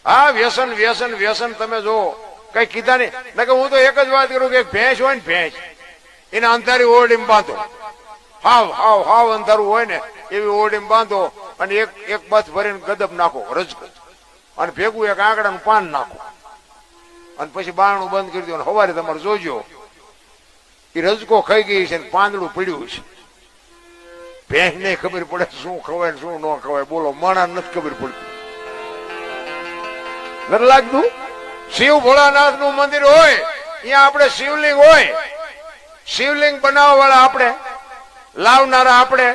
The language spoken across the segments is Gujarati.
હા વ્યસન વ્યસન વ્યસન તમે જો કઈ કીધા નહીં. હું તો એક જ વાત કરું કે ભેંસ હોય ને ભેંસ એને અંધારી ઓરડીમાં બાંધો, હાવ હાવ હાવ અંધારું હોય ને એવી ઓરડીમાં બાંધો અને એક બસ ભરીને ગદબ નાખો રજકો અને ભેગું એક આંકડાનું પાન નાખો અને પછી બારણું બંધ કરી દો. સવારે તમારે જોજો એ રજકો ખાઈ ગઈ છે ને પાંદડું પડ્યું છે. ભેંસ ને ખબર પડે શું ખવાય ને શું ન ખવાય. બોલો માણા નથી ખબર પડતી. નથી લાગતું? શિવ ભોળાનાથ નું મંદિર હોય અહીંયા આપણે શિવલિંગ હોય, શિવલિંગ બનાવવા વાળા આપણે, લાવનારા આપણે,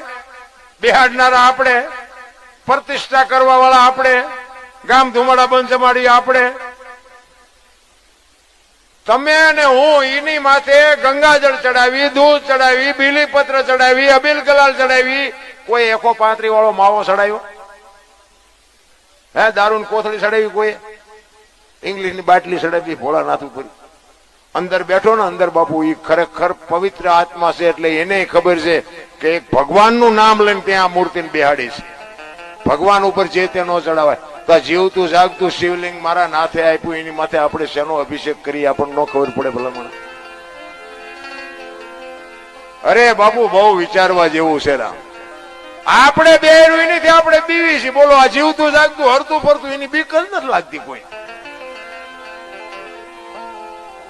બેહાડનારા આપણે, પ્રતિષ્ઠા કરવા વાળા આપણે, ગામ ધુમાડા બંધ જમાડી આપણે. તમે અને હું એની માથે ગંગાજળ ચડાવી, દૂધ ચડાવી, બીલીપત્ર ચડાવી, અબીલ ગલાલ ચડાવી. કોઈ 135 વાળો માવો ચડાવ્યો? હે દારૂ કોથળી ચડાવી? કોઈ ઇંગ્લિશ ની બાટલી ચડાવી ભોળાનાથ ઉપર? અંદર બેઠો ને અંદર બાપુ એ ખરેખર પવિત્ર આત્મા છે એટલે એને ખબર છે કે એક ભગવાનનું નામ લઈને ત્યાં મૂર્તિને બેહાડી છે. ભગવાન ઉપર જે તે ન ચડાવાય. તો જીવતું જાગતું શિવલિંગ મારા નાથે આપ્યું એની માથે આપણે શેનો અભિષેક કરી આપણને ન ખબર પડે ભલામણ? અરે બાપુ બહુ વિચારવા જેવું છે રામ. આપણે બે નથી, આપણે બીવી છીએ. બોલો આ જીવતું જાગતું હરતું ફરતું એની બીક જ નથી લાગતી કોઈ.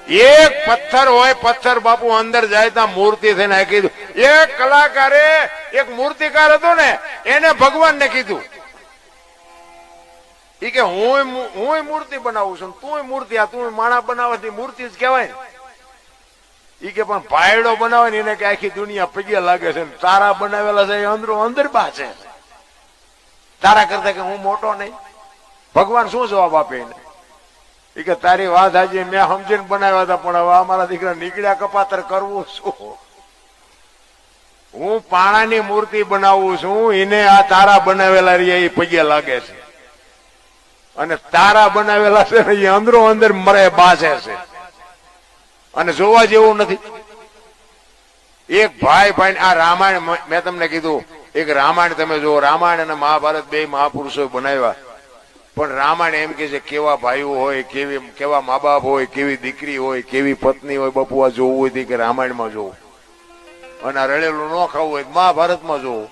એક પથ્થર હોય, પથ્થર બાપુ અંદર જાય ત્યાં મૂર્તિ થઈને કીધું. એક કલાકારે એક મૂર્તિકાર હતો ને એને ભગવાનને કીધું ઈ કે હું મૂર્તિ બનાવું છું, તું મૂર્તિ, આ તું માણા બનાવવાથી મૂર્તિ જ કહેવાય. ઈ કે પણ ભાયડો બનાવે ને એને કે આખી દુનિયા પગે લાગે છે, તારા બનાવેલા છે અંદરો અંદર બા છે, તારા કરતા કે હું મોટો નહીં. ભગવાન શું જવાબ આપે એને? ઈ કે તારી વાત આજે મેં સમજીને બનાવ્યા હતા પણ હવે અમારા દીકરા નીકળ્યા કપાતર કરવું શું? હું પાણાની મૂર્તિ બનાવું છું, એને આ તારા બનાવેલા રહ્યા એ પગે લાગે છે અને તારા બનાવેલા છે ને એ અંદરો અંદર મરે બાસે છે અને જોવા જેવું નથી. એક ભાઈ ભાઈ આ રામાયણ મેં તમને કીધું, એક રામાયણ તમે જો, રામાયણ અને મહાભારત બે મહાપુરુષો બનાવ્યા પણ રામાયણ એમ કે છે કેવા ભાઈઓ હોય, કેવા મા બાપ હોય, કેવી દીકરી હોય, કેવી પત્ની હોય. બાપુ આ જોવું હોય કે રામાયણમાં જોવું અને આ રડેલું ન ખાવું હોય મહાભારતમાં જોવું.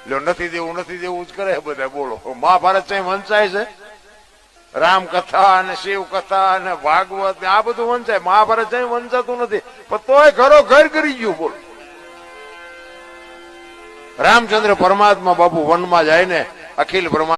નથી દેવું નથી દેવું જ કરે બધા. બોલો મહાભારત છે વંચાય છે, રામકથા અને શિવ કથા અને ભાગવત આ બધું વંચાય. મહાભારત છે વંચાતું નથી પણ તોય ઘરો ઘર કરી ગયું. બોલો રામચંદ્ર પરમાત્મા બાપુ વનમાં જાય ને અખિલ બ્રહ્મા